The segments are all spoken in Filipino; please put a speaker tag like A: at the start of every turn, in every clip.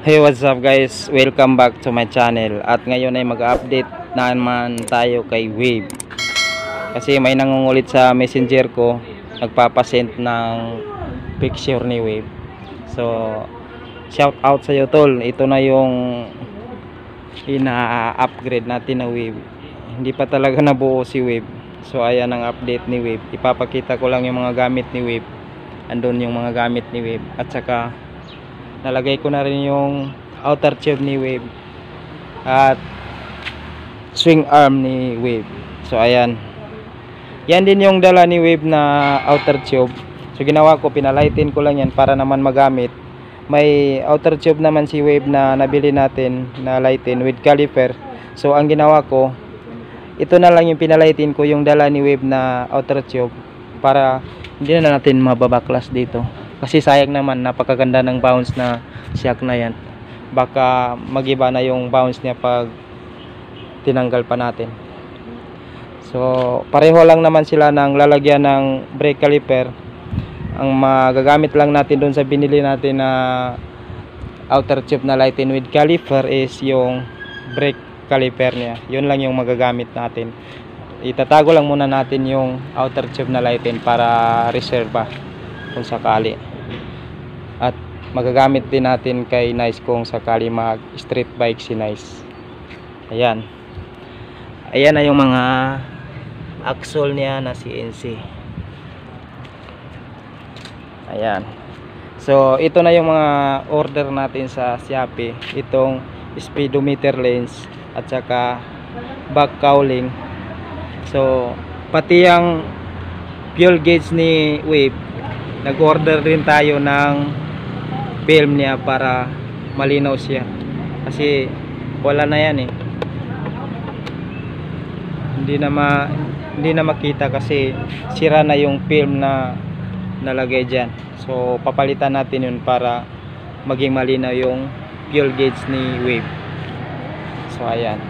A: Hey, what's up guys? Welcome back to my channel. At ngayon ay mag-update naman tayo kay Wave. Kasi may nangungulit sa messenger ko, nagpapasend ng picture ni Wave. So, shout out sa iyo tol. Ito na yung ina-upgrade natin na Wave. Hindi pa talaga nabuo si Wave. So, ayan ang update ni Wave. Ipapakita ko lang yung mga gamit ni Wave. Andun yung mga gamit ni Wave. At saka nalagay ko na rin yung outer tube ni Wave at swing arm ni Wave. So ayan, yan din yung dala ni Wave na outer tube. So ginawa ko, pinalightin ko lang yan para naman magamit. May outer tube naman si Wave na nabili natin na lightin with caliper. So ang ginawa ko, ito na lang yung pinalightin ko, yung dala ni Wave na outer tube, para hindi na natin mababaklas dito. Kasi sayang naman, napakaganda ng bounce na shock na yan. Baka magiba na yung bounce niya pag tinanggal pa natin. So pareho lang naman sila ng lalagyan ng brake caliper. Ang magagamit lang natin doon sa binili natin na outer tube na lighting with caliper is yung brake caliper niya. Yun lang yung magagamit natin. Itatago lang muna natin yung outer tube na lighting para reserva kung sakali. At magagamit din natin kay Nice kung sakali mag street bike si Nice. Ayan. Ayan na yung mga axle niya na CNC. Ayan. So ito na yung mga order natin sa Shopee. Itong speedometer lens at saka back cowling. So pati yung fuel gauge ni Wave, nag-order din tayo ng film niya para malinaw siya. Kasi wala na yan eh. Hindi na makita kasi sira na yung film na nalagay diyan. So papalitan natin yun para maging malinaw yung fuel gauge ni Wave. So ayan.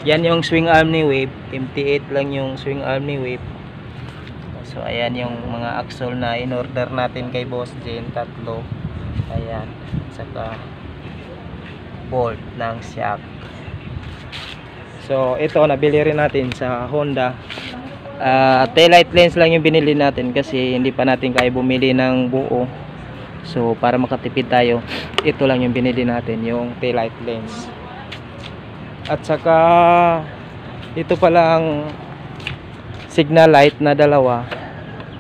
A: Yan yung swing arm ni Wave. MT8 lang yung swing arm ni Wave. So ayan yung mga axle na in-order natin kay Boss Jane, tatlo. Ayan, saka bolt ng shock. So ito nabili rin natin sa Honda. Taillight lens lang yung binili natin kasi hindi pa natin kaya bumili ng buo. So para makatipid tayo, ito lang yung binili natin, yung taillight lens. At saka ito palang signal light na dalawa,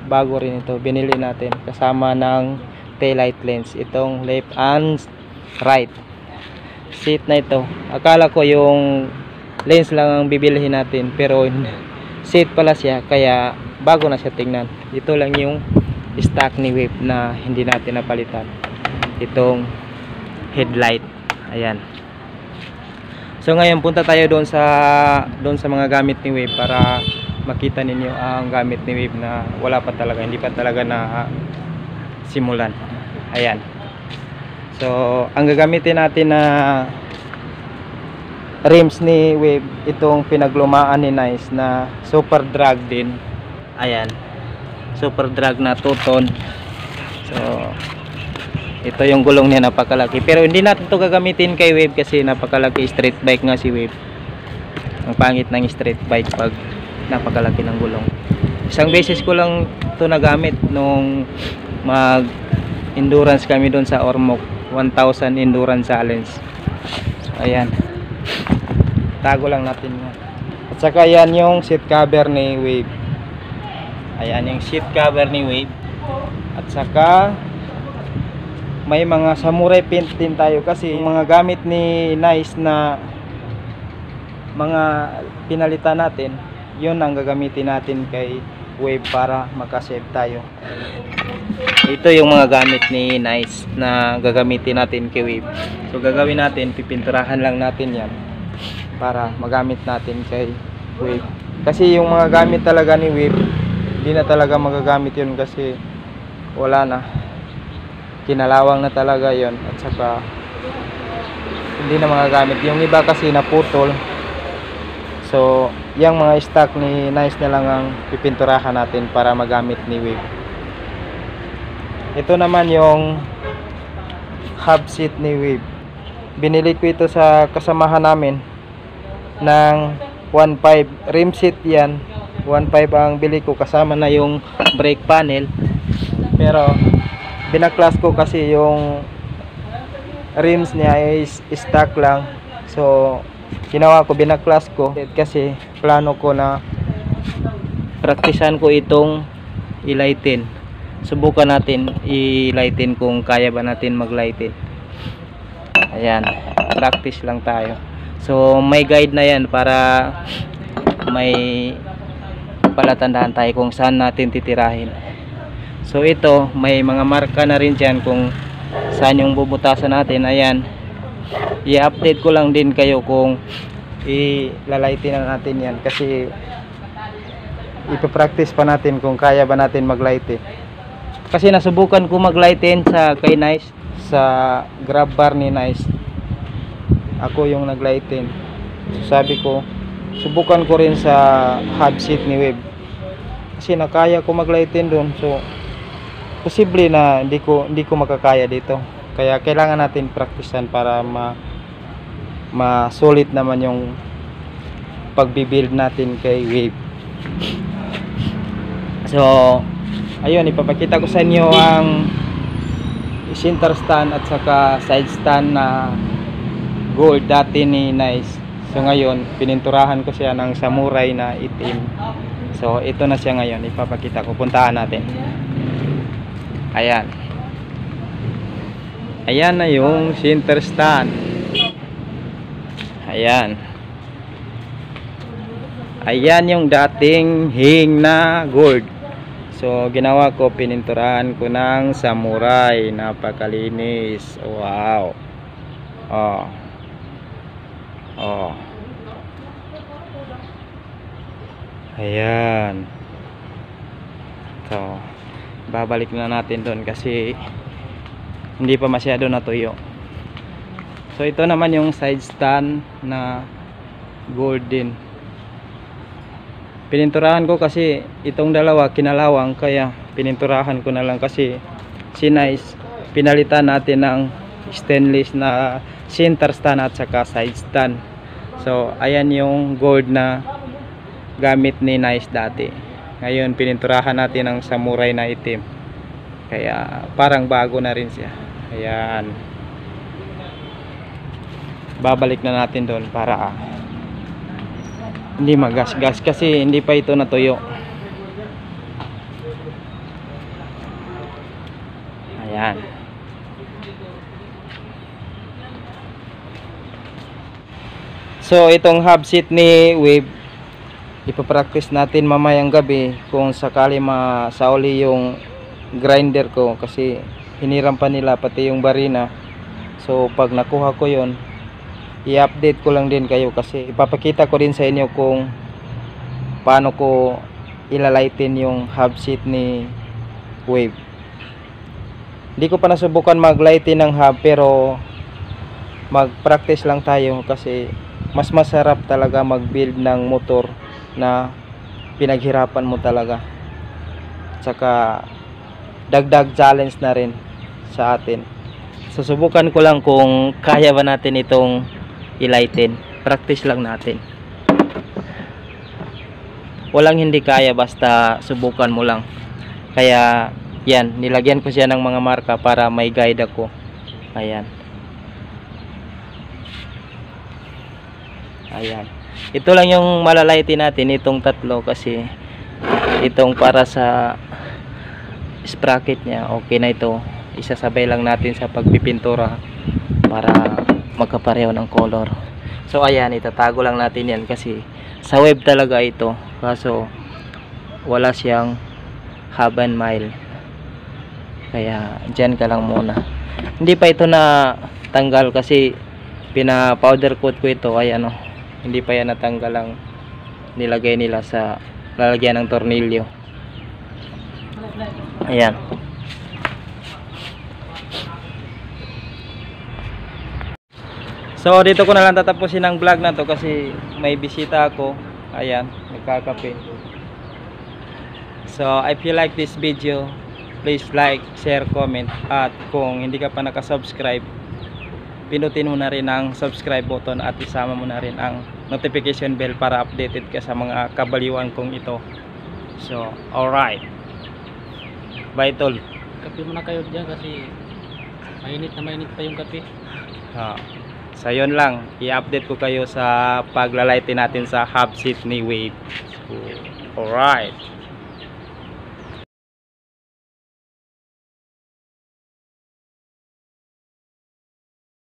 A: bago rin ito, binili natin kasama ng taillight lens, itong left and right seat na ito. Akala ko yung lens lang ang bibilihin natin, pero seat pala siya, kaya bago na siya tingnan. Ito lang yung stock ni Wave na hindi natin napalitan, itong headlight. Ayan. So ngayon punta tayo doon sa mga gamit ni Wave para makita ninyo ang gamit ni Wave na wala pa talaga, hindi pa talaga na simulan. Ayan. So ang gagamitin natin na rims ni Wave, itong pinaglumaan ni Nice na super drag din. Ayan, super drag na 2 ton. So ito yung gulong niya, napakalaki, pero hindi natin to gagamitin kay Wave kasi napakalaki. Street bike nga si Wave. Ang pangit ng street bike pag napakalaki ng gulong. Isang beses ko lang ito nagamit nung mag endurance kami doon sa Ormoc, 1000 endurance challenge. So ayan, tago lang natin yan. At saka yan yung seat cover ni Wave. Ayan yung seat cover ni Wave. At saka may mga samurai paint din tayo kasi yung mga gamit ni Nice na mga pinalitan natin, yun ang gagamitin natin kay Wave para makasave tayo. Ito yung mga gamit ni Nice na gagamitin natin kay Wave. So gagawin natin, pipinturahan lang natin yan para magamit natin kay Wave. Kasi yung mga gamit talaga ni Wave, hindi na talaga magagamit yun kasi wala na, kinalawang na talaga yon. At saka hindi na magagamit. Yung iba kasi naputol. So yung mga stock ni Nice na lang ang pipinturahan natin para magamit ni Wave. Ito naman yung hub seat ni Wave. binili ko ito sa kasamahan namin ng 1.5 rim set yan. 1.5 ang bili ko, kasama na yung brake panel, pero binaklas ko kasi yung rims niya is stock lang. So ginawa ko, binaklas ko kasi plano ko na praktisan ko itong ilightin. Subukan natin ilightin kung kaya ba natin maglightin. Ayan, practice lang tayo. So may guide na yan para may palatandaan tayo kung saan natin titirahin. So ito, may mga marka na rin dyan kung saan yung bubutasan natin. Ayan, i-update ko lang din kayo kung ilalightin na natin yan, kasi ipapractice pa natin kung kaya ba natin maglightin. Kasi nasubukan ko maglightin sa kay Nice, sa grab bar ni Nice. Ako yung naglightin. So sabi ko, subukan ko rin sa hub seat ni Web, kasi nakaya ko maglightin doon. So posible na hindi ko makakaya dito, kaya kailangan natin praktisan para ma-solid naman yung pagbibuild natin kay Wave. So ayun, ipapakita ko sa inyo ang center stand at saka side stand na gold dati ni Nice. So ngayon pininturahan ko siya ng samurai na itim. So ito na siya ngayon, ipapakita ko. Puntahan natin. Ayan, ayan na yung center stand. Ayan, ayan yung dating hing na gold. So ginawa ko, pininturahan ko ng samurai. Napakalinis. Wow. Oh. Ayan. So babalik na natin doon kasi hindi pa masyado natuyo. So ito naman yung side stand na golden. Pininturahan ko kasi itong dalawa kinalawang, kaya pininturahan ko na lang kasi si Nice pinalitan natin ng stainless na center stand at saka side stand. So ayan yung gold na gamit ni Nice dati. Ngayon pininturahan natin ng samurai na itim, kaya parang bago na rin siya. Ayan, babalik na natin doon para hindi magasgas kasi hindi pa ito natuyo. Ayan. So itong hub seat ni Wave, ipapractice natin mamayang gabi kung sakali masauli yung grinder ko, kasi hiniram pa nila pati yung barina. So pag nakuha ko yon, i-update ko lang din kayo, kasi ipapakita ko din sa inyo kung paano ko ilalightin yung hub seat ni Wave. Hindi ko pa nasubukan maglightin ng hub, pero mag-practice lang tayo kasi mas masarap talaga mag-build ng motor na pinaghirapan mo talaga. Tsaka dagdag challenge na rin sa atin. Susubukan ko lang kung kaya ba natin itong ilightin. Practice lang natin. Walang hindi kaya, basta subukan mo lang. Kaya yan, nilagyan ko siya ng mga marka para may guide ako. Ayan. Ayan. Ito lang yung malalightin natin, itong tatlo, kasi itong para sa sprocket niya okay na ito. Isasabay lang natin sa pagpipintura para magkapareho ng color. So ayan, itatago lang natin yan kasi sa web talaga ito, kaso wala siyang hub and mile, kaya dyan ka lang muna. Hindi pa ito na tanggal kasi pina powder coat ko ito, ay ano, hindi pa yan natanggal ang nilagay nila sa lalagyan ng tornilyo. Ayan. So dito ko na lang tatapusin ang vlog na to kasi may bisita ako. Ayan, nagkakape. So if you like this video, please like, share, comment, at kung hindi ka pa nakasubscribe, pinutin mo na rin ang subscribe button at isama mo na rin ang notification bell para updated ka sa mga kabaliwan kong ito. So, alright. Bye tol.
B: Kape muna kayo dyan kasi mainit na mainit pa yung kape.
A: So yun lang, i-update ko kayo sa paglalighting natin sa hub seat ni Wave. So, alright.